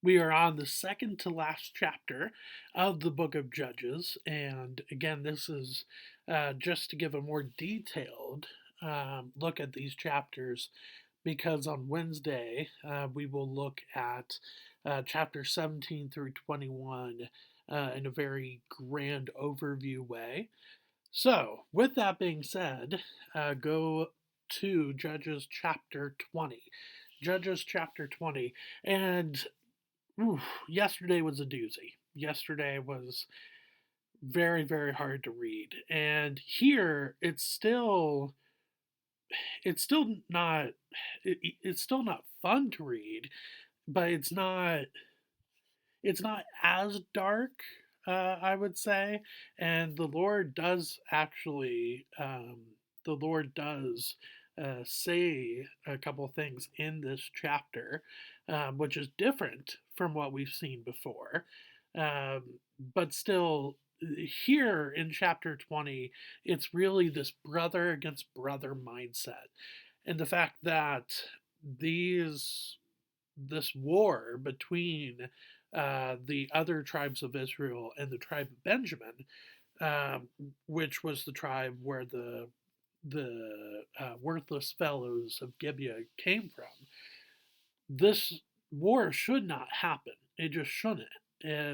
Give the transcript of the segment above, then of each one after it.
We are on the second to last chapter of the book of Judges. And again, this is just to give a more detailed look at these chapters because on Wednesday we will look at chapter 17 through 21 in a very grand overview way. So, with that being said, go to Judges chapter 20. Judges chapter 20. And oof, yesterday was a doozy. Yesterday was very, very hard to read. And here it's still not it's still not fun to read, but it's not as dark, I would say. And the Lord does say a couple things in this chapter, which is different from what we've seen before. Um, but still, here in chapter 20, it's really this brother against brother mindset. And the fact that these this war between the other tribes of Israel and the tribe of Benjamin, um, which was the tribe where the worthless fellows of Gibeah came from. This war should not happen. It just shouldn't,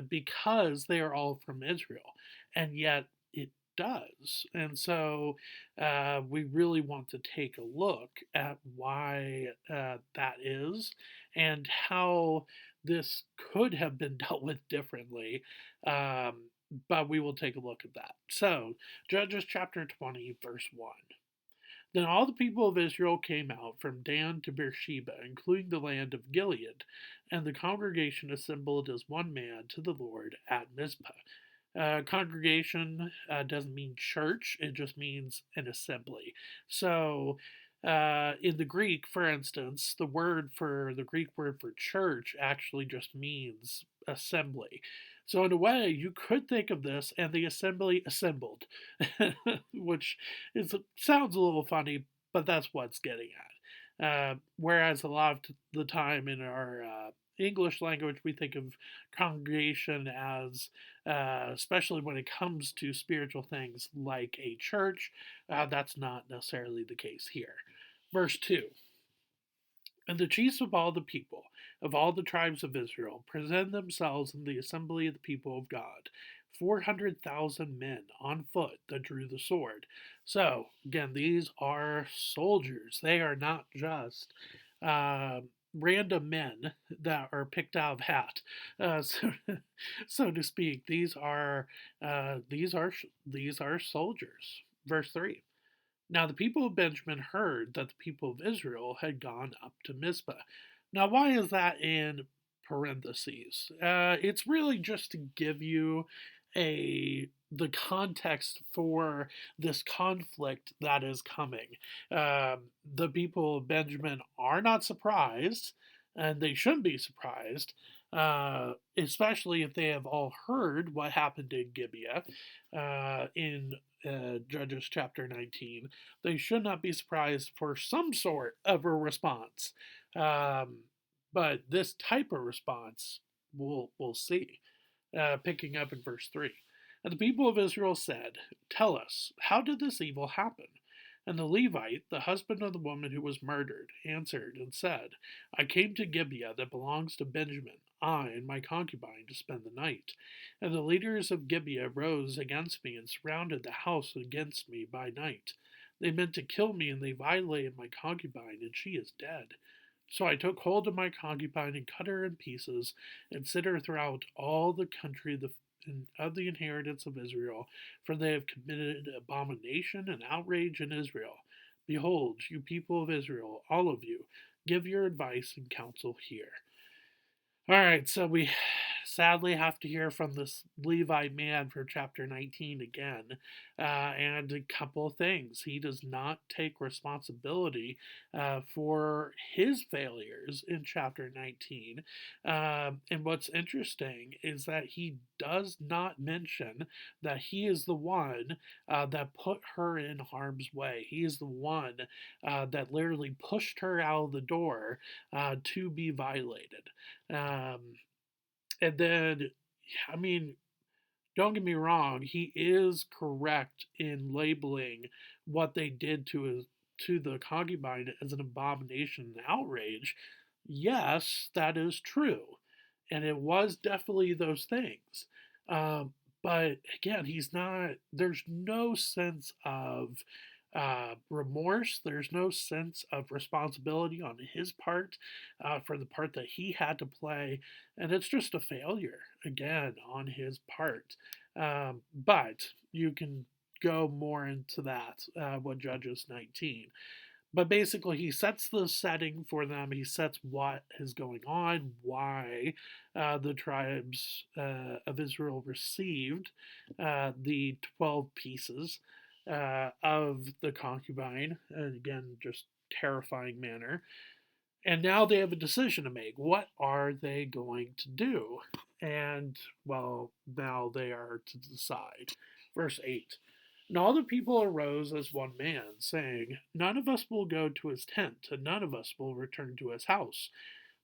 because they are all from Israel, and yet it does. And so we really want to take a look at why that is and how this could have been dealt with differently. But we will take a look at that. So, Judges chapter 20, verse 1. Then all the people of Israel came out from Dan to Beersheba, including the land of Gilead, and the congregation assembled as one man to the Lord at Mizpah. Congregation doesn't mean church, it just means an assembly. So, in the Greek, for instance, the Greek word for church actually just means assembly. So, in a way, you could think of this and the assembly assembled, which sounds a little funny, but that's what it's getting at. Whereas a lot of the time in our English language, we think of congregation as, especially when it comes to spiritual things like a church, that's not necessarily the case here. Verse 2. And the chiefs of all the people, of all the tribes of Israel, presented themselves in the assembly of the people of God, 400,000 men on foot that drew the sword. So, again, these are soldiers. They are not just uh, random men that are picked out of hat, so to speak. These are soldiers. Verse 3. Now the people of Benjamin heard that the people of Israel had gone up to Mizpah. Now, why is that in parentheses? It's really just to give you the context for this conflict that is coming. The people of Benjamin are not surprised, and they shouldn't be surprised, especially if they have all heard what happened in Gibeah in Judges chapter 19. They should not be surprised for some sort of a response. Um, but this type of response, we'll see. Picking up in verse 3. And the people of Israel said, Tell us, how did this evil happen? And the Levite, the husband of the woman who was murdered, answered and said, I came to Gibeah that belongs to Benjamin, I and my concubine, to spend the night. And the leaders of Gibeah rose against me and surrounded the house against me by night. They meant to kill me, and they violated my concubine, and she is dead. So I took hold of my concubine and cut her in pieces, and set her throughout all the country of the inheritance of Israel, for they have committed abomination and outrage in Israel. Behold, you people of Israel, all of you, give your advice and counsel here. All right, so we sadly have to hear from this Levite man for chapter 19 again, and a couple of things. He does not take responsibility for his failures in chapter 19. And what's interesting is that he does not mention that he is the one that put her in harm's way. He is the one that literally pushed her out of the door to be violated. Um, And then, I mean, don't get me wrong, he is correct in labeling what they did to the concubine as an abomination and outrage. Yes, that is true. And it was definitely those things. Um, but again, he's not, there's no sense of remorse. There's no sense of responsibility on his part for the part that he had to play. And it's just a failure, again, on his part. But you can go more into that with Judges 19. But basically, he sets the setting for them. He sets what is going on, why the tribes of Israel received the 12 pieces of the concubine. And again, just terrifying manner. And now they have a decision to make. What are they going to do? And, well, now they are to decide. Verse 8. And all the people arose as one man, saying, none of us will go to his tent, and none of us will return to his house.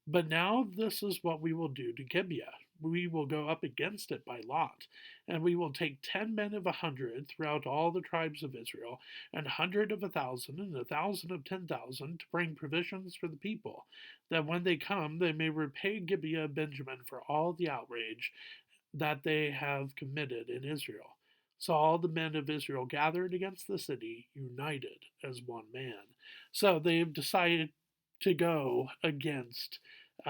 But now this is what we will do to Gibeah. We will go up against it by lot, and we will take 10 men of 100 throughout all the tribes of Israel, and 100 of 1,000, and 1,000 of 10,000, to bring provisions for the people, that when they come they may repay Gibeah and Benjamin for all the outrage that they have committed in Israel. So all the men of Israel gathered against the city, united as one man. So they've decided to go against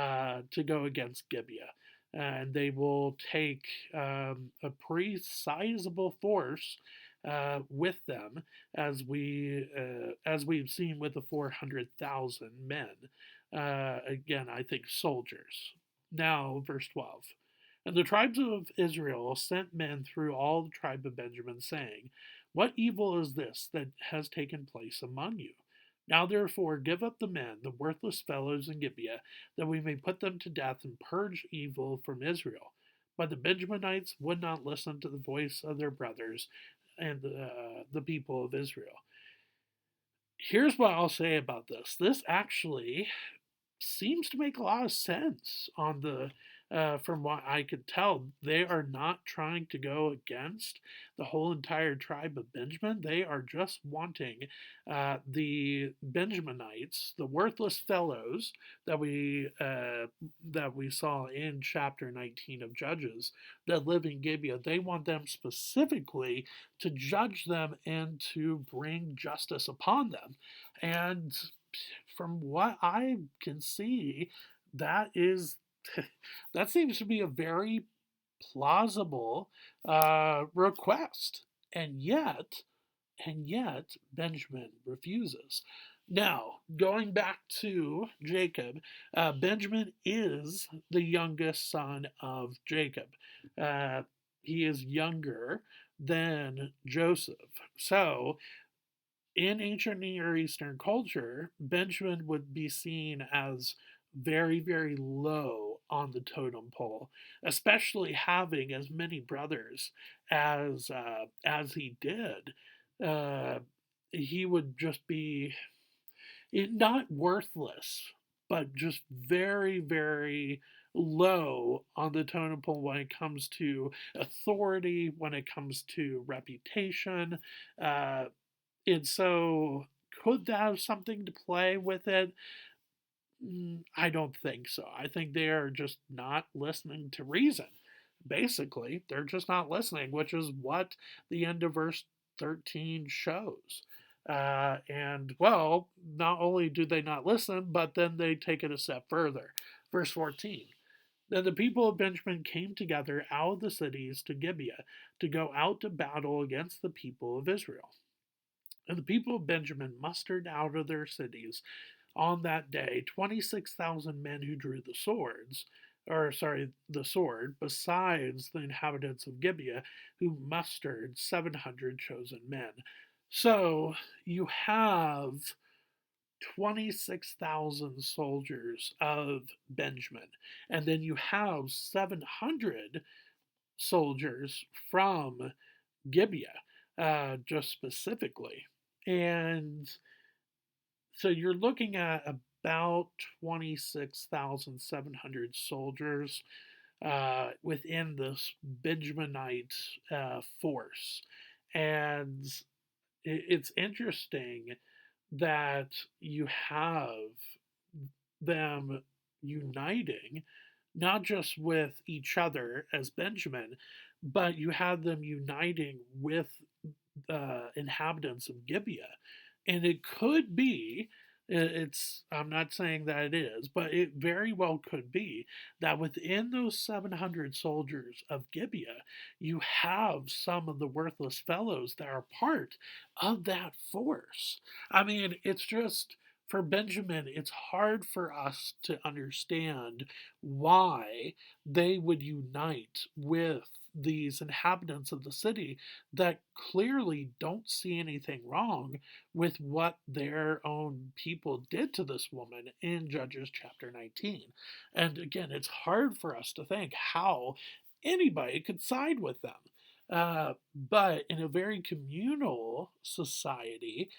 Gibeah, and they will take a pretty sizable force with them, as we've seen with the 400,000 men. Again, I think soldiers. Now, verse 12. And the tribes of Israel sent men through all the tribe of Benjamin, saying, what evil is this that has taken place among you? Now therefore give up the men, the worthless fellows in Gibeah, that we may put them to death and purge evil from Israel. But the Benjaminites would not listen to the voice of their brothers and the people of Israel. Here's what I'll say about this. This actually seems to make a lot of sense on the from what I could tell. They are not trying to go against the whole entire tribe of Benjamin. They are just wanting the Benjaminites, the worthless fellows that we saw in chapter 19 of Judges that live in Gibeah. They want them specifically to judge them and to bring justice upon them. And from what I can see, that is that seems to be a very plausible request, and yet, Benjamin refuses. Now, going back to Jacob, Benjamin is the youngest son of Jacob. Uh, he is younger than Joseph. So, in ancient Near Eastern culture, Benjamin would be seen as very, very low on the totem pole, especially having as many brothers as he did. Uh, he would just be not worthless, but just very, very low on the totem pole when it comes to authority, when it comes to reputation. Uh, and so, could that have something to play with it? I don't think so. I think they are just not listening to reason. Basically, they're just not listening, which is what the end of verse 13 shows. And, well, not only do they not listen, but then they take it a step further. Verse 14. Then the people of Benjamin came together out of the cities to Gibeah to go out to battle against the people of Israel. And the people of Benjamin mustered out of their cities on that day 26,000 men who drew the sword, besides the inhabitants of Gibeah, who mustered 700 chosen men. So you have 26,000 soldiers of Benjamin, and then you have 700 soldiers from Gibeah, just specifically. And so you're looking at about 26,700 soldiers. within this Benjaminite force. And it's interesting that you have them uniting, not just with each other as Benjamin, but you have them uniting with inhabitants of Gibeah. And it could be, I'm not saying that it is, but it very well could be that within those 700 soldiers of Gibeah, you have some of the worthless fellows that are part of that force. I mean, it's just, for Benjamin, it's hard for us to understand why they would unite with these inhabitants of the city that clearly don't see anything wrong with what their own people did to this woman in Judges chapter 19. And again, it's hard for us to think how anybody could side with them. But in a very communal society,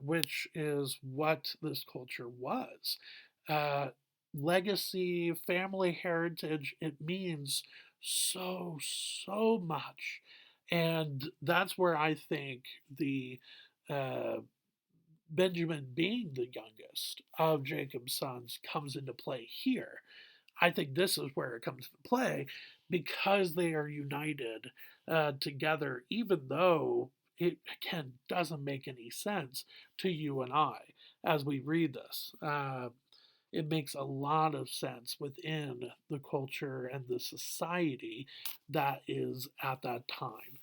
which is what this culture was, uh, legacy, family heritage, it means so much. And that's where I think the uh, Benjamin being the youngest of Jacob's sons comes into play here. I think this is where it comes into play because they are united together, even though it, again, doesn't make any sense to you and I as we read this. It makes a lot of sense within the culture and the society that is at that time.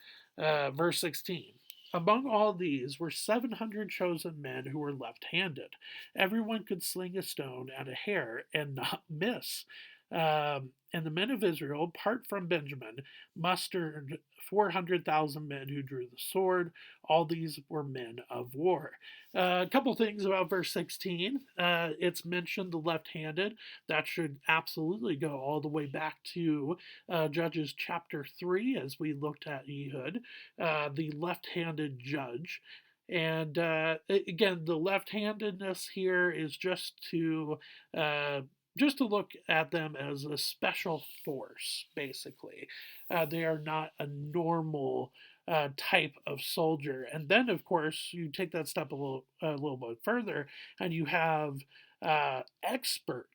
Verse 16. Among all these were 700 chosen men who were left handed. Everyone could sling a stone at a hair and not miss. And the men of Israel, apart from Benjamin, mustered 400,000 men who drew the sword. All these were men of war. A couple things about verse 16. It's mentioned the left handed. That should absolutely go all the way back to Judges chapter 3, as we looked at Ehud, the left handed judge. And again, the left handedness here is just to look at them as a special force, basically. They are not a normal type of soldier. And then, of course, you take that step a little bit further, and you have expert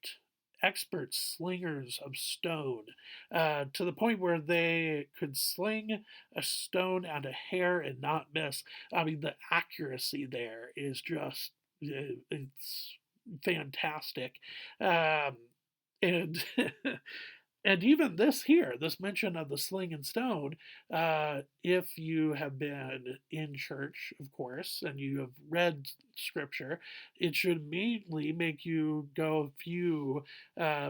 slingers of stone, to the point where they could sling a stone at a hair and not miss. I mean, the accuracy there is just it's fantastic. And and even this here, this mention of the sling and stone, if you have been in church, of course, and you have read scripture, it should immediately make you go a few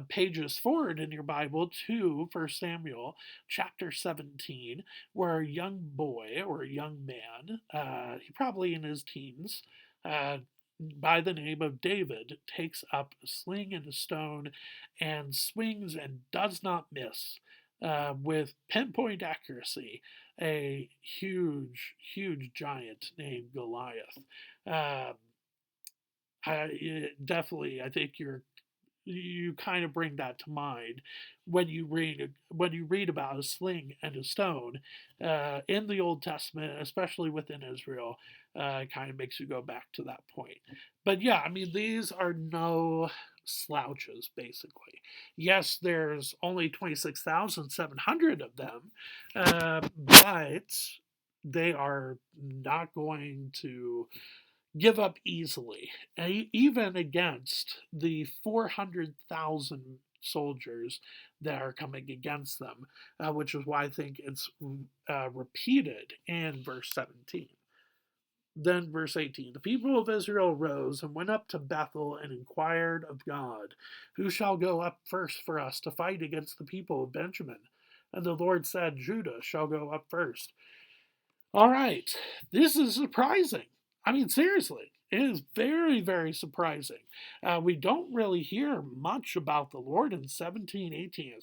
pages forward in your Bible to 1 Samuel chapter 17, where a young boy or a young man, he probably in his teens, uh, by the name of David, takes up a sling and a stone and swings and does not miss with pinpoint accuracy a huge giant named Goliath. Um, definitely, I think you kind of bring that to mind when you read about a sling and a stone in the Old Testament, especially within Israel. It kind of makes you go back to that point. But yeah, I mean, these are no slouches, basically. Yes, there's only 26,700 of them, but they are not going to give up easily, even against the 400,000 soldiers that are coming against them, which is why I think it's repeated in verse 17. Then, verse 18, the people of Israel rose and went up to Bethel and inquired of God, who shall go up first for us to fight against the people of Benjamin? And the Lord said, Judah shall go up first. All right, this is surprising. I mean, seriously, it is very surprising. We don't really hear much about the Lord in 17, 18,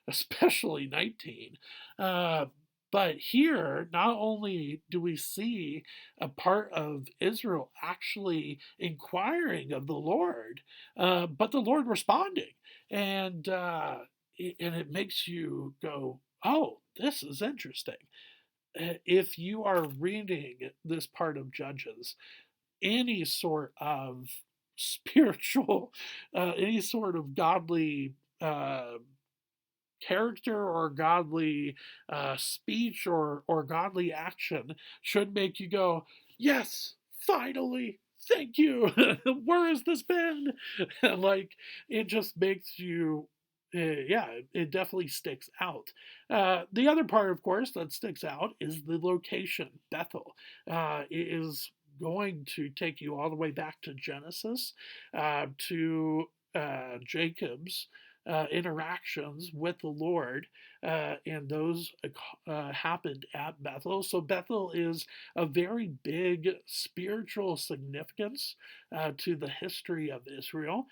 especially 19. Uh, but here, not only do we see a part of Israel actually inquiring of the Lord, but the Lord responding. And and it makes you go, oh, this is interesting. If you are reading this part of Judges, any sort of spiritual, any sort of godly character or godly speech or godly action should make you go, yes, finally, thank you. Where has this been? Like, it just makes you. Yeah, it definitely sticks out. The other part, of course, that sticks out is the location. Bethel is going to take you all the way back to Genesis, to Jacob's interactions with the Lord, and those happened at Bethel. So Bethel is a very big spiritual significance to the history of Israel.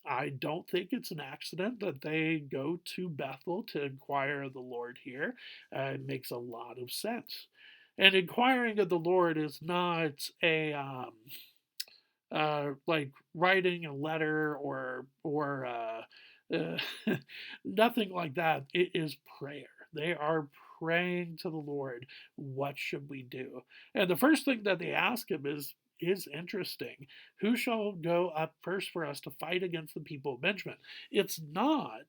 I don't think it's an accident that they go to Bethel to inquire of the Lord here. It makes a lot of sense. And inquiring of the Lord is not a like writing a letter or nothing like that. It is prayer. They are praying to the Lord. What should we do? And the first thing that they ask him is interesting. Who shall go up first for us to fight against the people of Benjamin? It's not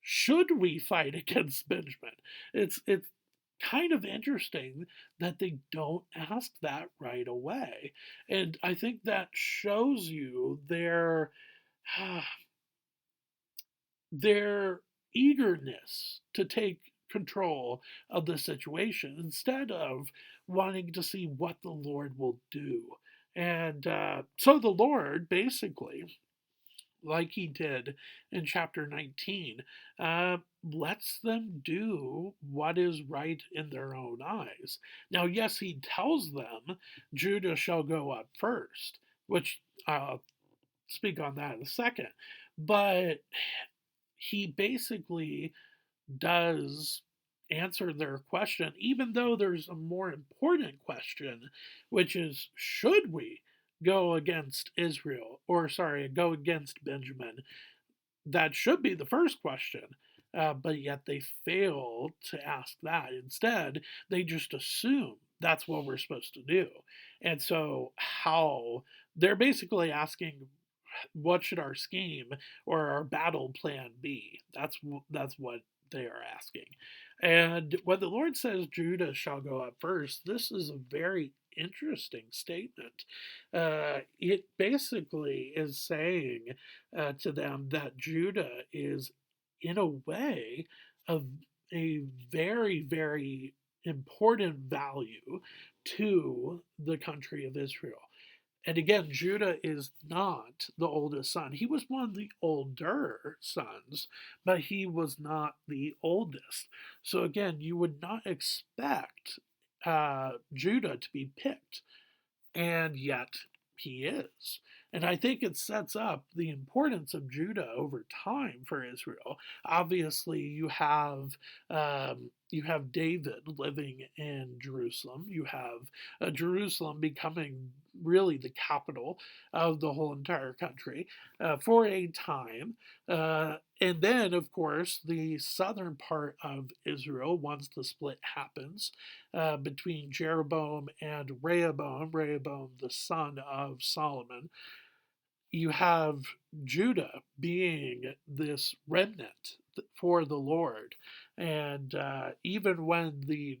should we fight against Benjamin. It's kind of interesting that they don't ask that right away. And I think that shows you their eagerness to take control of the situation instead of wanting to see what the Lord will do. And so the Lord basically, like he did in chapter 19, lets them do what is right in their own eyes. Now, yes, he tells them Judah shall go up first, which I'll speak on that in a second. But he basically does answer their question, even though there's a more important question, which is should we go against Israel, or sorry, go against Benjamin? That should be the first question. But yet they fail to ask that. Instead, they just assume that's what we're supposed to do. And so, how they're basically asking, what should our scheme or our battle plan be? That's what they are asking. And when the Lord says Judah shall go up first, this is a very interesting statement. It basically is saying to them that Judah is, in a way, of a very, very important value to the country of Israel. And again, Judah is not the oldest son. He was one of the older sons, but he was not the oldest. So again, you would not expect Judah to be picked, and yet he is. And I think it sets up the importance of Judah over time for Israel. Obviously, you have David living in Jerusalem. You have Jerusalem becoming really the capital of the whole entire country for a time. And then, of course, the southern part of Israel, once the split happens, between Jeroboam and Rehoboam, the son of Solomon, you have Judah being this remnant for the Lord. And even when the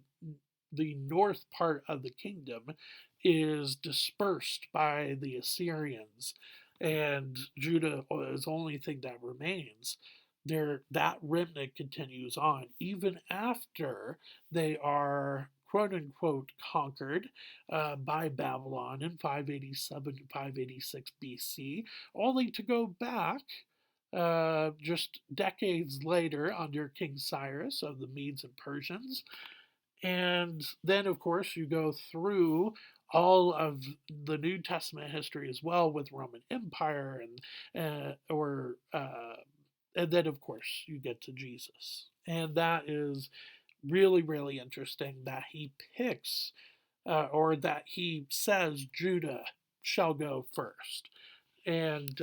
north part of the kingdom is dispersed by the Assyrians, and Judah is the only thing that remains. That remnant continues on even after they are quote unquote conquered by Babylon in 587 to 586 BC, only to go back just decades later under King Cyrus of the Medes and Persians. And then, of course, you go through all of the New Testament history as well with Roman Empire and then, of course, you get to Jesus. And that is really, really interesting that he picks or that he says Judah shall go first. And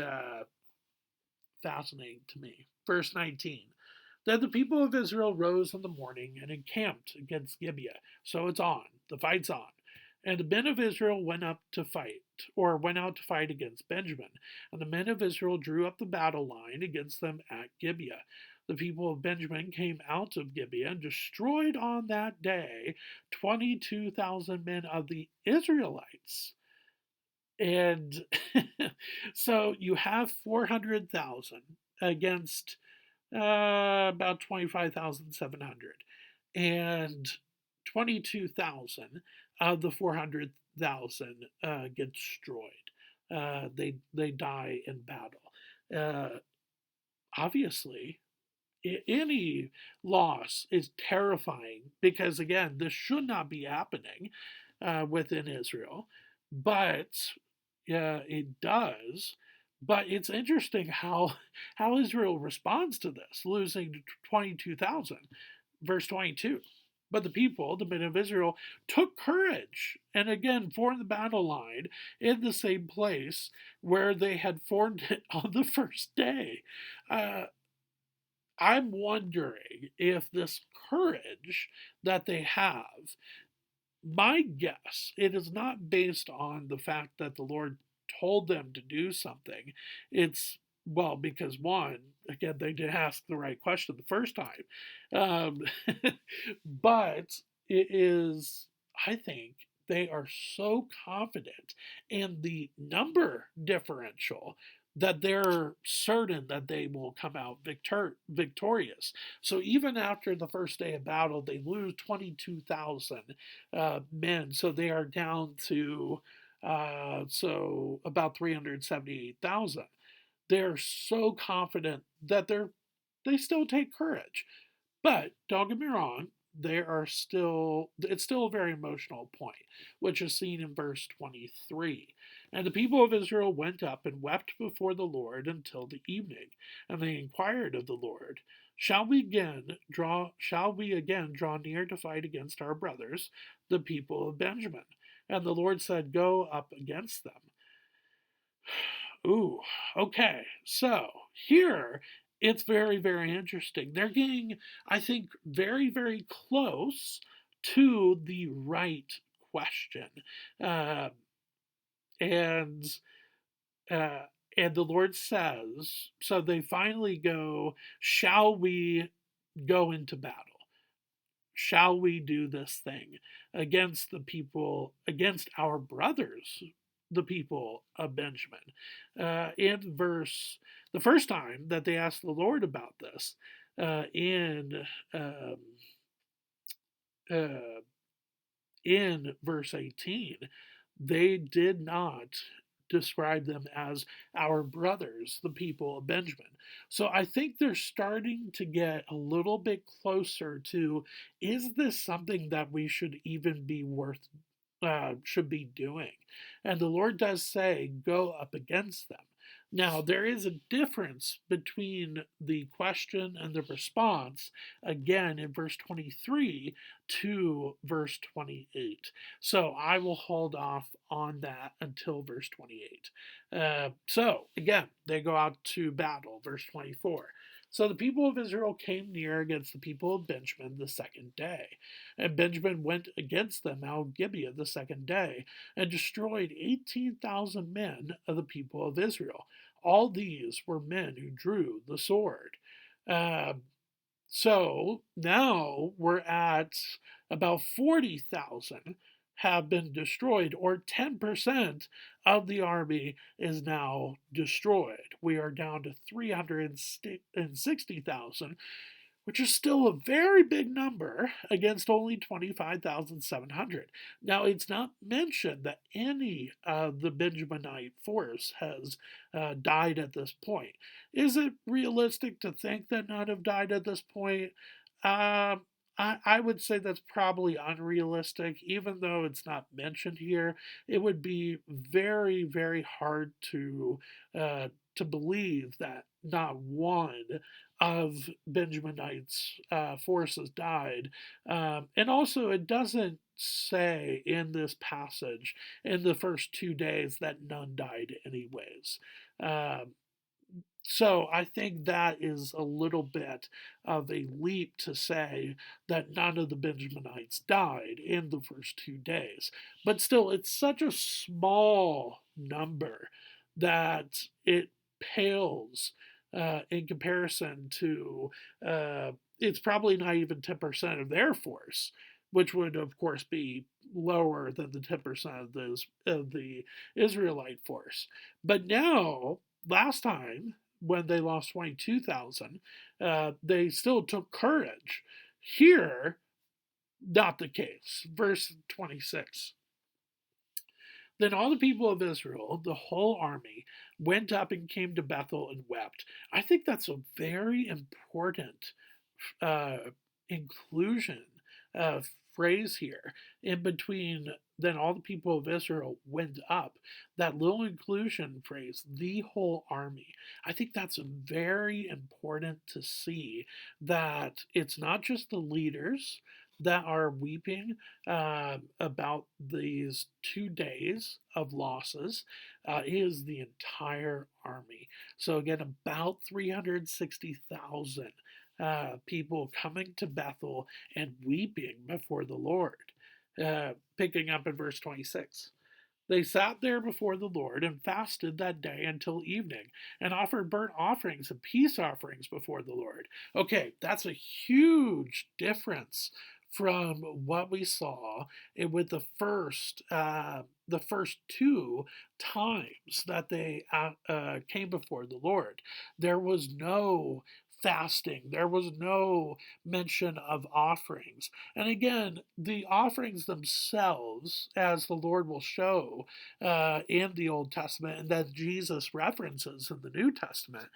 fascinating to me. Verse 19. Then the people of Israel rose in the morning and encamped against Gibeah. So it's on. The fight's on. And the men of Israel went up to fight, or went out to fight against Benjamin. And the men of Israel drew up the battle line against them at Gibeah. The people of Benjamin came out of Gibeah and destroyed on that day 22,000 men of the Israelites. And so you have 400,000 against about 25,700. And 22,000 of the 400,000 get destroyed. They die in battle. Uh, Obviously, any loss is terrifying because, again, this should not be happening within Israel, but it does. But it's interesting how Israel responds to this, losing 22,000. Verse 22. But the people, the men of Israel, took courage and again formed the battle line in the same place where they had formed it on the first day. Uh, I'm wondering if this courage that they have, my guess, it is not based on the fact that the Lord told them to do something. It's, well, because one, again, they didn't ask the right question the first time. Um, but it is, I think, they are so confident in the number differential that they're certain that they will come out victorious. So even after the first day of battle, they lose 22,000 men. So they are down to so about 378,000. They're so confident that they still take courage. But don't get me wrong, it's still a very emotional point, which is seen in verse 23. And the people of Israel went up and wept before the Lord until the evening, and they inquired of the Lord, shall we again draw near to fight against our brothers, the people of Benjamin? And the Lord said, Go up against them. Ooh, okay. So here it's very, very interesting. They're getting, I think, very, very close to the right question. Uh, and uh, and the Lord says, so they finally go, shall we go into battle? Shall we do this thing against the people, against our brothers, the people of Benjamin? In verse, the first time that they asked the Lord about this, in uh, in verse 18, they did not describe them as our brothers, the people of Benjamin. So I think they're starting to get a little bit closer to, is this something that we should even be should be doing? And the Lord does say, go up against them. Now, there is a difference between the question and the response, again, in verse 23 to verse 28. So I will hold off on that until verse 28. So, again, they go out to battle, verse 24. So the people of Israel came near against the people of Benjamin the second day. And Benjamin went against them out of Gibeah the second day, and destroyed 18,000 men of the people of Israel. All these were men who drew the sword. Uh, so now we're at about 40,000 have been destroyed, or 10% of the army is now destroyed. We are down to 360,000, which is still a very big number against only 25,700. Now, it's not mentioned that any of the Benjaminite force has died at this point. Is it realistic to think that none have died at this point? Um, I would say that's probably unrealistic, even though it's not mentioned here. It would be very, very hard to believe that not one of Benjaminites' forces died. And also, it doesn't say in this passage in the first 2 days that none died, anyways. Um, So I think that is a little bit of a leap to say that none of the Benjaminites died in the first 2 days. But still, it's such a small number that it pales in comparison to, it's probably not even 10% of their force, which would, of course, be lower than the 10% of the Israelite force. But now, last time, when they lost 22,000, they still took courage. Here, not the case. Verse 26. Then all the people of Israel, the whole army, went up and came to Bethel and wept. I think that's a very important uh, inclusion phrase here in between. Then all the people of Israel went up. That little inclusion phrase, the whole army. I think that's very important to see that it's not just the leaders that are weeping about these 2 days of losses. It is the entire army. So again, about 360,000 people coming to Bethel and weeping before the Lord. Picking up in verse 26. They sat there before the Lord and fasted that day until evening and offered burnt offerings and peace offerings before the Lord. Okay, that's a huge difference from what we saw with the first two times that they came before the Lord. There was no fasting. There was no mention of offerings. And again, the offerings themselves, as the Lord will show in the Old Testament and that Jesus references in the New Testament,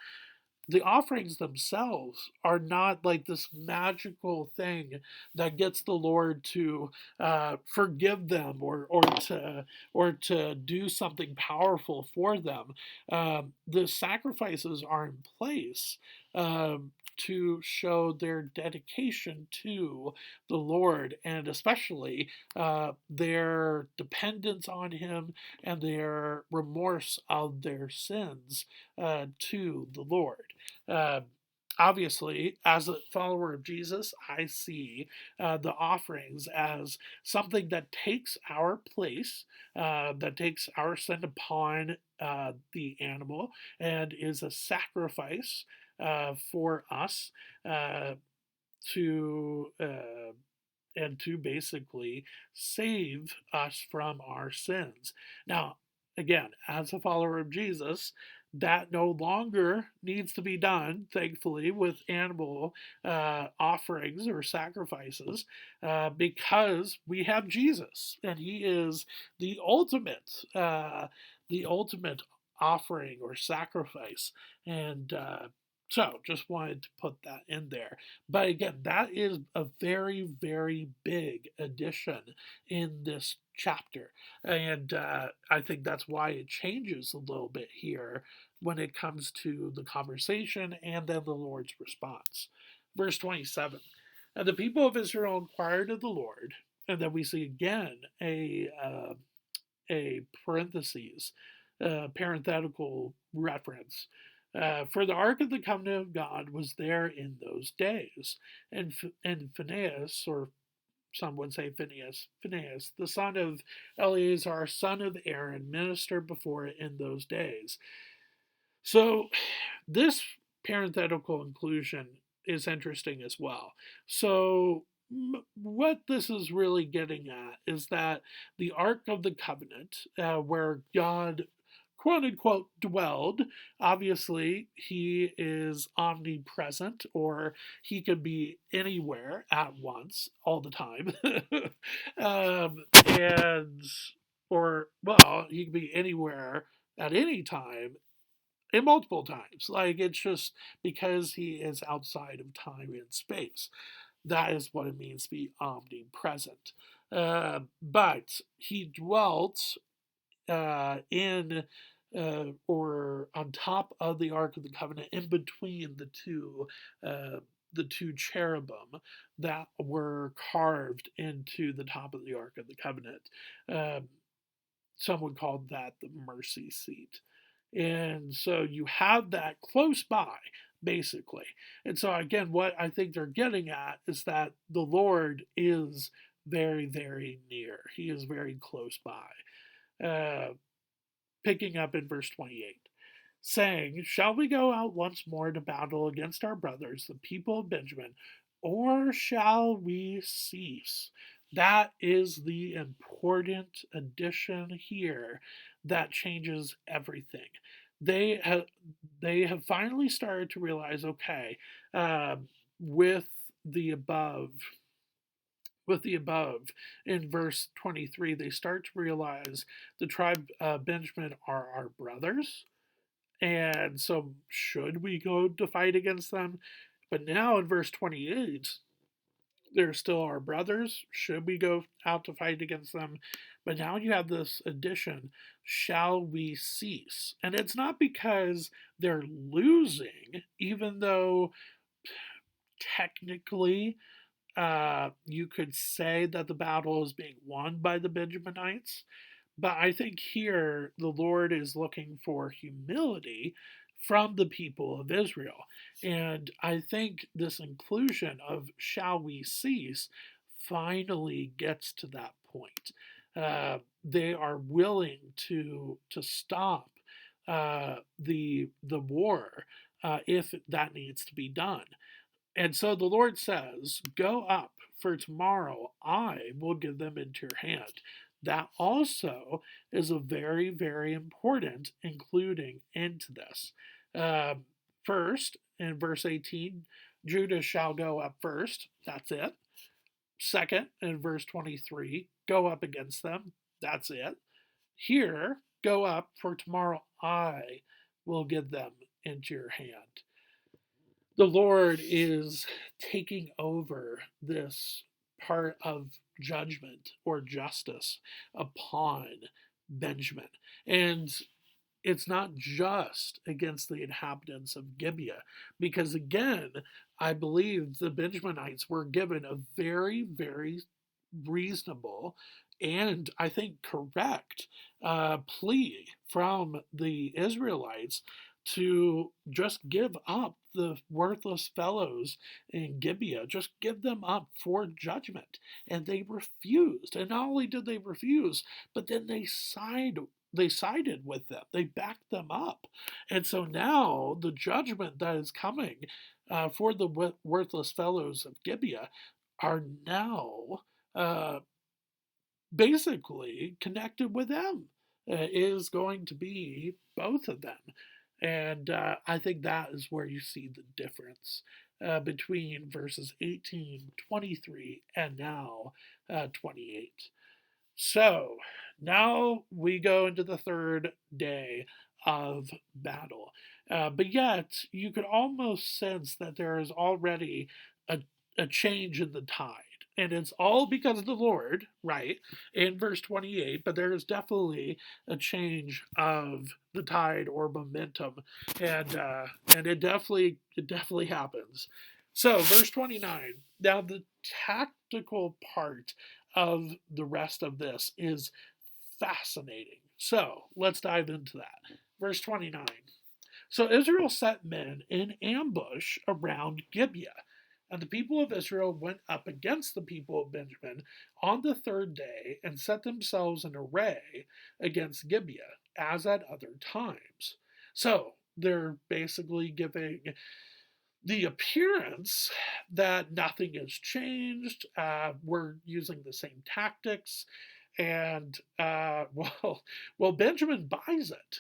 the offerings themselves are not like this magical thing that gets the Lord to forgive them or to do something powerful for them. The sacrifices are in place to show their dedication to the Lord, and especially their dependence on Him and their remorse of their sins to the Lord. Uh, Obviously, as a follower of Jesus, I see the offerings as something that takes our place, that takes our sin upon the animal, and is a sacrifice for us uh, to and to basically save us from our sins. Now, again, as a follower of Jesus, that no longer needs to be done, thankfully, with animal offerings or sacrifices, because we have Jesus, and He is the ultimate offering or sacrifice. And so, just wanted to put that in there. But again, that is a very, very big addition in this chapter. And I think that's why it changes a little bit here when it comes to the conversation and then the Lord's response. Verse 27. And the people of Israel inquired of the Lord, and then we see again a parentheses, parenthetical reference. For the ark of the covenant of God was there in those days, and Phinehas, or some would say Phinehas, the son of Eleazar, son of Aaron, ministered before it in those days. So this parenthetical inclusion is interesting as well. So what this is really getting at is that the Ark of the Covenant, where God quote unquote dwelled, obviously he is omnipresent, or he could be anywhere at once all the time. And or well, he could be anywhere at any time and multiple times. Like, it's just because he is outside of time and space. That is what it means to be omnipresent. But he dwelt or on top of the Ark of the Covenant, in between the two cherubim that were carved into the top of the Ark of the Covenant. Some would call that the mercy seat. And so you have that close by, basically. And so, again, what I think they're getting at is that the Lord is very, very near, He is very close by. Picking up in verse 28, saying, "Shall we go out once more to battle against our brothers, the people of Benjamin, or shall we cease?" That is the important addition here that changes everything. They have, they have finally started to realize, okay, with the above, with the above in verse 23, they start to realize the tribe Benjamin are our brothers, and so should we go to fight against them? But now in verse 28, they're still our brothers. Should we go out to fight against them? But now you have this addition, shall we cease? And it's not because they're losing, even though technically you could say that the battle is being won by the Benjaminites. But I think here the Lord is looking for humility from the people of Israel. And I think this inclusion of shall we cease finally gets to that point. They are willing to stop the war if that needs to be done. And so the Lord says, "Go up, for tomorrow I will give them into your hand." That also is a very, very important including into this. Uh, First, in verse 18, Judah shall go up first. That's it. Second, in verse 23, go up against them. That's it. Here, go up, for tomorrow I will give them into your hand. The Lord is taking over this part of judgment or justice upon Benjamin. And it's not just against the inhabitants of Gibeah, because again, I believe the Benjaminites were given a very, very reasonable and I think correct plea from the Israelites to just give up the worthless fellows in Gibeah, just give them up for judgment. And they refused. And not only did they refuse, but then they sided with them. They backed them up. And so now the judgment that is coming for the worthless fellows of Gibeah are now uh, basically connected with them. Is going to be both of them. And I think that is where you see the difference between verses 18, 23, and now 28. So now we go into the third day of battle. But yet, you could almost sense that there is already a, a change in the tide. And it's all because of the Lord, right? In verse 28, but there is definitely a change of the tide or momentum, and it definitely happens. So, verse 29. Now, the tactical part of the rest of this is fascinating. So let's dive into that. Verse 29. So Israel set men in ambush around Gibeah. And the people of Israel went up against the people of Benjamin on the third day and set themselves in array against Gibeah, as at other times. So they're basically giving the appearance that nothing has changed. We're using the same tactics, and well, Benjamin buys it,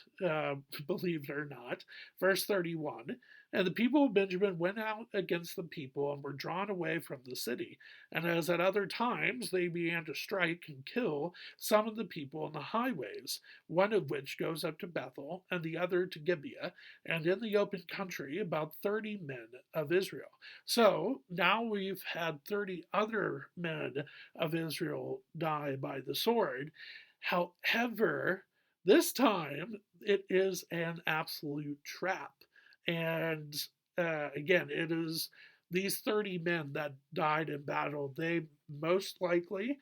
believe it or not. Verse 31. And the people of Benjamin went out against the people and were drawn away from the city. And as at other times, they began to strike and kill some of the people in the highways, one of which goes up to Bethel, and the other to Gibeah, and in the open country about 30 men of Israel. So now we've had 30 other men of Israel die by the sword. However, this time it is an absolute trap. And again, it is these 30 men that died in battle. They most likely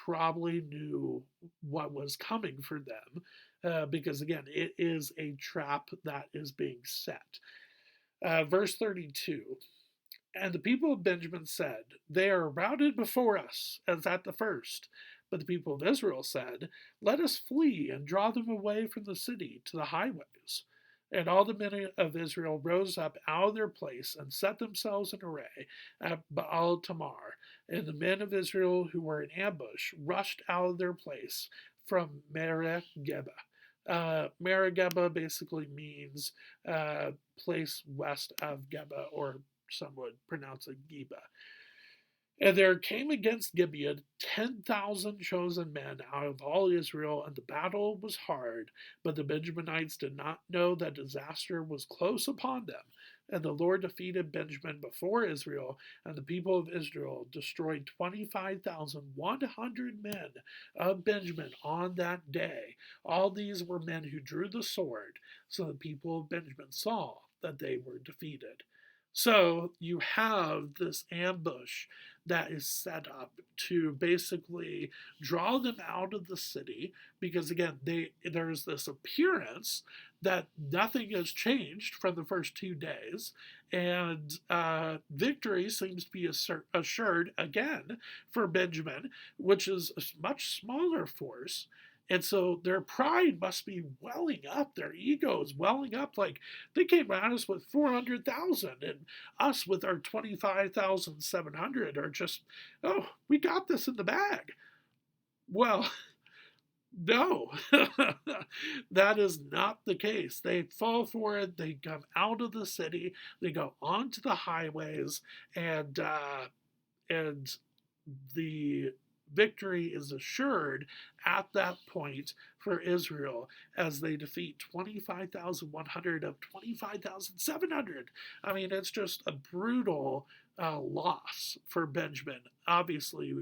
probably knew what was coming for them. because again, it is a trap that is being set. Verse 32. And the people of Benjamin said, they are routed before us, as at the first. But the people of Israel said, let us flee and draw them away from the city to the highways. And all the men of Israel rose up out of their place and set themselves in array at Baal Tamar. And the men of Israel who were in ambush rushed out of their place from Meregeba. Meregeba basically means place west of Geba, or some would pronounce it Gibeah. And there came against Gibeah 10,000 chosen men out of all Israel, and the battle was hard. But the Benjaminites did not know that disaster was close upon them. And the Lord defeated Benjamin before Israel, and the people of Israel destroyed 25,100 men of Benjamin on that day. All these were men who drew the sword, so the people of Benjamin saw that they were defeated. So you have this ambush that is set up to basically draw them out of the city because again there's this appearance that nothing has changed from the first 2 days, and victory seems to be assured again for Benjamin, which is a much smaller force. And so their pride must be welling up, their egos welling up, like they came at us with 400,000, and us with our 25,700 are just, oh, we got this in the bag. Well, no, that is not the case. They fall for it. They come out of the city. They go onto the highways, and the victory is assured at that point for Israel as they defeat 25,100 of 25,700. I mean, it's just a brutal loss for Benjamin. Obviously,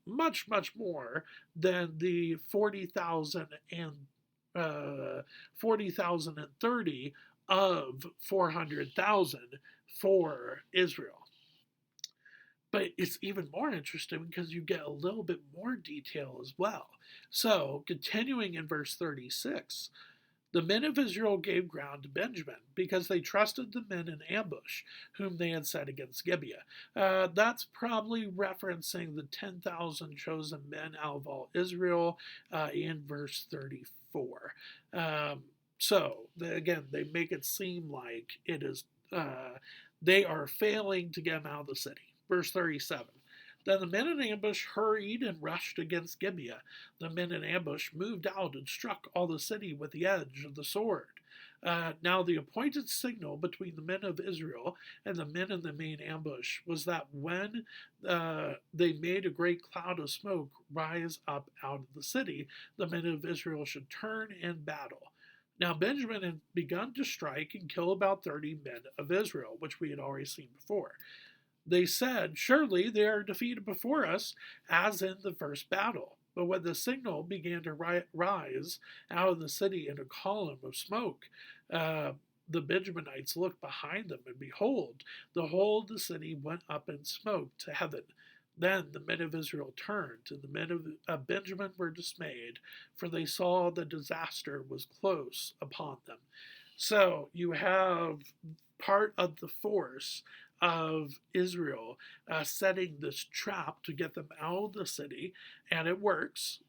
much, much more than the 40,000 and 40,030 of 400,000 for Israel. But it's even more interesting because you get a little bit more detail as well. So, continuing in verse 36, the men of Israel gave ground to Benjamin because they trusted the men in ambush, whom they had set against Gibeah. That's probably referencing the 10,000 chosen men out of all Israel in verse 34. Again, they make it seem like it is they are failing to get them out of the city. Verse 37. Then the men in ambush hurried and rushed against Gibeah. The men in ambush moved out and struck all the city with the edge of the sword. Now the appointed signal between the men of Israel and the men in the main ambush was that when they made a great cloud of smoke rise up out of the city, the men of Israel should turn in battle. Now Benjamin had begun to strike and kill about 30 men of Israel, which we had already seen before. They said, surely they are defeated before us, as in the first battle. But when the signal began to rise out of the city in a column of smoke, the Benjaminites looked behind them, and behold, the whole of the city went up in smoke to heaven. Then the men of Israel turned, and the men of Benjamin were dismayed, for they saw the disaster was close upon them. So you have part of the force of Israel setting this trap to get them out of the city, and it works.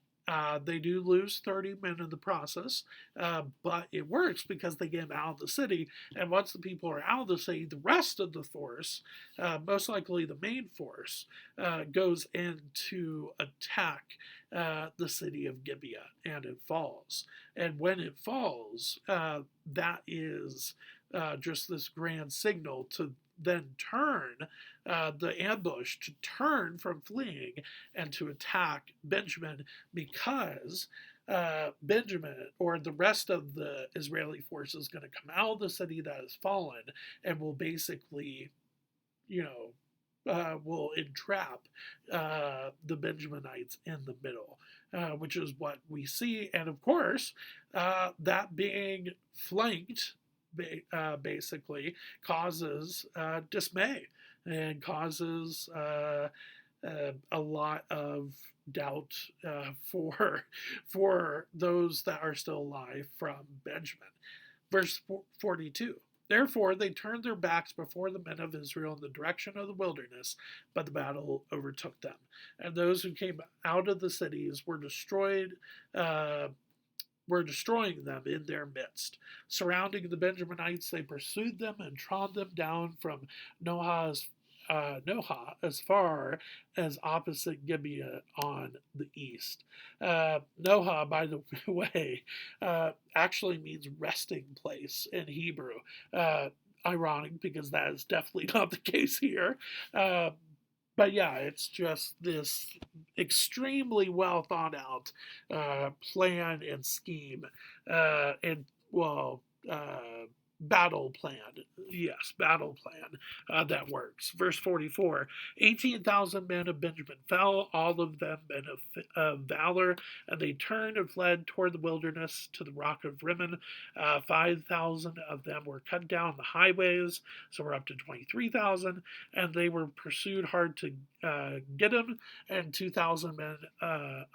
They do lose 30 men in the process, but it works because they get them out of the city. And once the people are out of the city, the rest of the force, most likely the main force, goes in to attack the city of Gibeah, and it falls. And when it falls, that is just this grand signal to then turn the ambush, to turn from fleeing and to attack Benjamin, because Benjamin or the rest of the Israeli force is going to come out of the city that has fallen and will basically, will entrap the Benjaminites in the middle, which is what we see. And of course, that being flanked basically causes dismay and causes a lot of doubt for those that are still alive from Benjamin. Verse 42. Therefore, they turned their backs before the men of Israel in the direction of the wilderness, but the battle overtook them. And those who came out of the cities were destroyed, were destroying them in their midst. Surrounding the Benjaminites, they pursued them and trod them down from Noha as far as opposite Gibeah on the east. Noha, by the way, actually means resting place in Hebrew. Uh, Ironic because that is definitely not the case here. Uh, but yeah, it's just this extremely well thought out plan and scheme, and well, uh, battle plan. Yes, battle plan that works. Verse 44: 18,000 men of Benjamin fell, all of them men of valor, and they turned and fled toward the wilderness to the rock of Rimmon. 5,000 of them were cut down the highways, so we're up to 23,000, and they were pursued hard to get them, and 2,000 men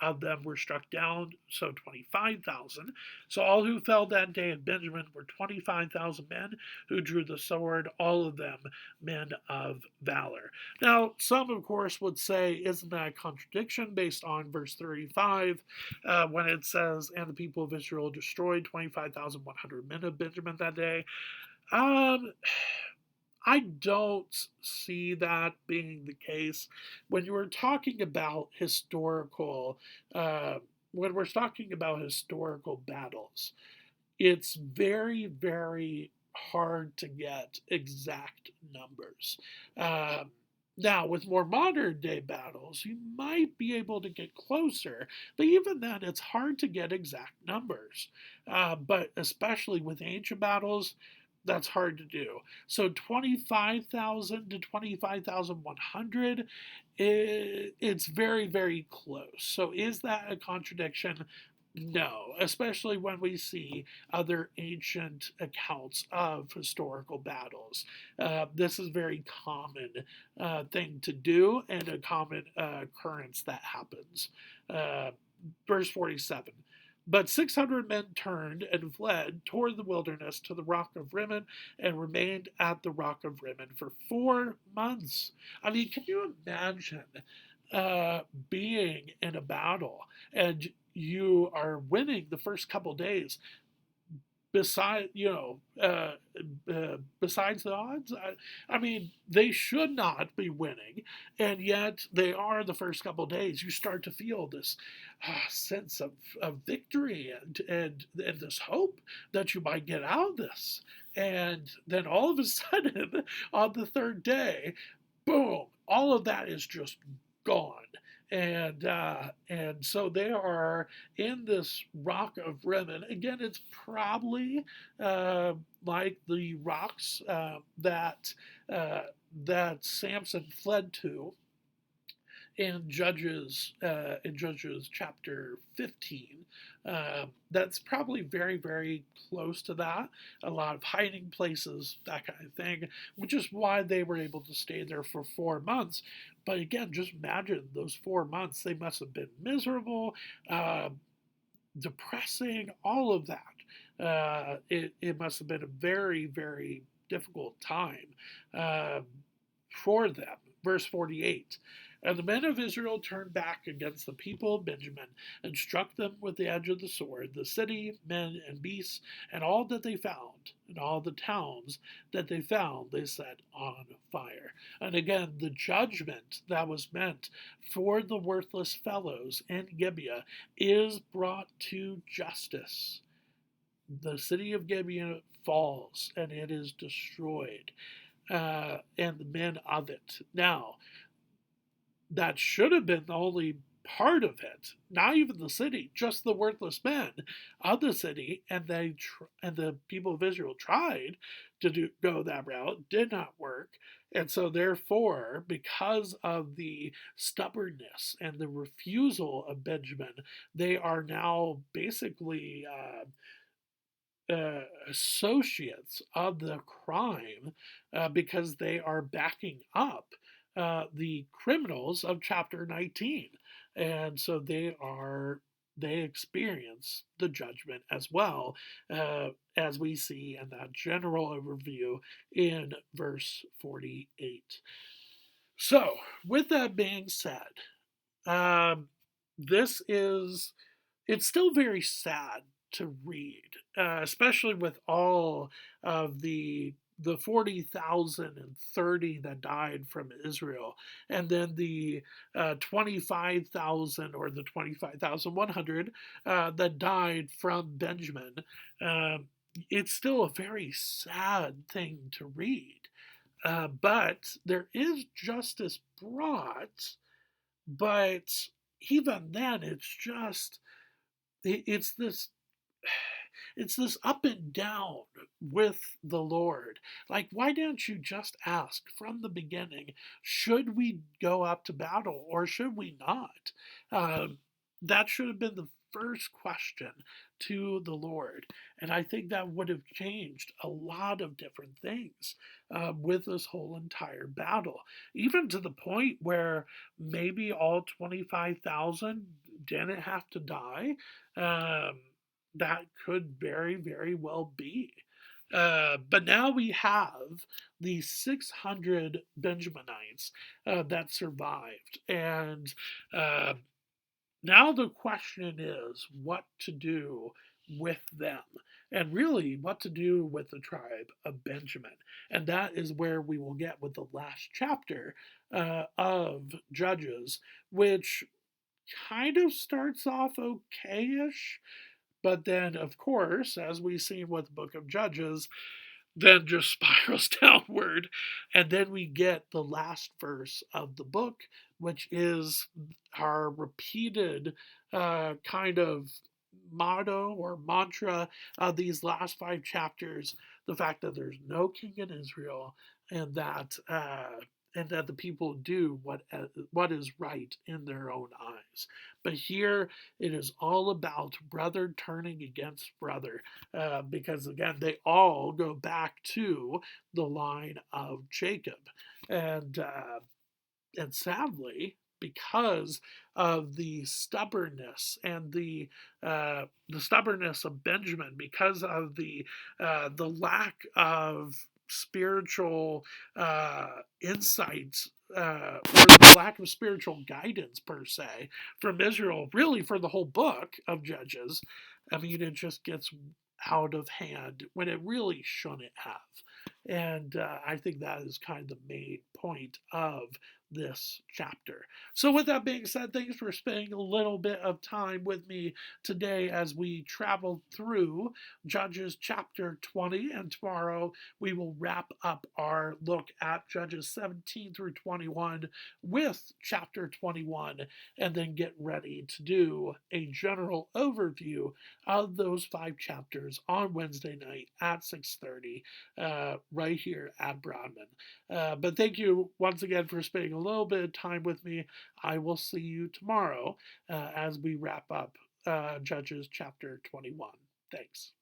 of them were struck down, so 25,000. So all who fell that day in Benjamin were 25,000 men who drew the sword, all of them men of valor. Now, some, of course, would say, isn't that a contradiction based on verse 35 when it says, and the people of Israel destroyed 25,100 men of Benjamin that day? Um, I don't see that being the case when you were talking about historical. When we're talking about historical battles, it's very, very hard to get exact numbers. Um, Now, with more modern day battles, you might be able to get closer, but even then, it's hard to get exact numbers. But especially with ancient battles, that's hard to do. So 25,000 to 25,100, it's very, very close. So is that a contradiction? No, especially when we see other ancient accounts of historical battles. This is a very common thing to do and a common occurrence that happens. Uh, Verse 47. But 600 men turned and fled toward the wilderness to the rock of Rimmon and remained at the rock of Rimmon for 4 months. I mean, can you imagine uh, being in a battle and you are winning the first couple days besides the odds? I mean, they should not be winning, and yet they are the first couple of days. You start to feel this sense of victory and this hope that you might get out of this. And then all of a sudden, on the third day, boom, all of that is just gone. And so they are in this rock of Rimmon. Again, it's probably like the rocks uh, that Samson fled to in Judges chapter 15. That's probably very, very close to that. A lot of hiding places, that kind of thing, which is why they were able to stay there for 4 months. But again, just imagine those 4 months. They must have been miserable, uh, depressing, all of that. It must have been a very, very difficult time uh, for them. Verse 48. And the men of Israel turned back against the people of Benjamin and struck them with the edge of the sword, the city, men, and beasts, and all that they found, and all the towns that they found, they set on fire. And again, the judgment that was meant for the worthless fellows in Gibeah is brought to justice. The city of Gibeah falls and it is destroyed, and the men of it. Now, that should have been the only part of it, not even the city, just the worthless men of the city, and and the people of Israel tried to go that route, did not work, and so therefore, because of the stubbornness and the refusal of Benjamin, they are now basically associates of the crime because they are backing up the criminals of chapter 19. And so they experience the judgment as well, as we see in that general overview in verse 48. So, with that being said, um, this is it's still very sad to read, especially with all of the 40,030 that died from Israel, and then the 25,000 or the 25,100 that died from Benjamin. Um, it's still a very sad thing to read. But there is justice brought, but even then, it's this it's this up and down with the Lord. Like, why didn't you just ask from the beginning, should we go up to battle or should we not? Um, that should have been the first question to the Lord. And I think that would have changed a lot of different things with this whole entire battle, even to the point where maybe all 25,000 didn't have to die. Um, that could very, very well be. But now we have the 600 Benjaminites that survived. And uh, now the question is what to do with them, and really what to do with the tribe of Benjamin. And that is where we will get with the last chapter of Judges, which kind of starts off okay ish. But then, of course, as we've seen with the book of Judges, then just spirals downward. And then we get the last verse of the book, which is our repeated kind of motto or mantra of these last five chapters, the fact that there's no king in Israel, and that the people do what is right in their own eyes. But here it is all about brother turning against brother, because again they all go back to the line of Jacob, and and sadly, because of the stubbornness and the stubbornness of Benjamin, because of the lack of spiritual insights, or the lack of spiritual guidance per se from Israel, really for the whole book of Judges. I mean, it just gets out of hand when it really shouldn't have. And I think that is kind of the main point of this chapter. So, with that being said, thanks for spending a little bit of time with me today as we travel through Judges chapter 20. And tomorrow we will wrap up our look at Judges 17 through 21 with chapter 21, and then get ready to do a general overview of those five chapters on Wednesday night at 6:30, right here at Broadman. But thank you once again for spending a little bit of time with me. I will see you tomorrow as we wrap up Judges chapter 21. Thanks.